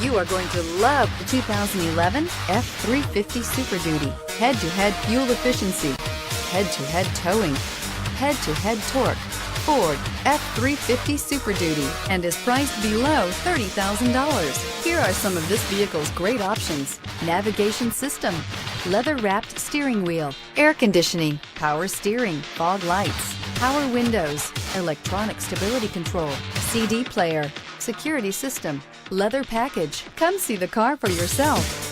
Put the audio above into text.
You are going to love the 2011 F-350 Super Duty. Head-to-head fuel efficiency, head-to-head towing, head-to-head torque. Ford F-350 Super Duty and is priced below $30,000. Here are some of this vehicle's great options: navigation system, leather-wrapped steering wheel, air conditioning, power steering, fog lights, power windows, electronic stability control, CD player, security system, leather package. Come see the car for yourself.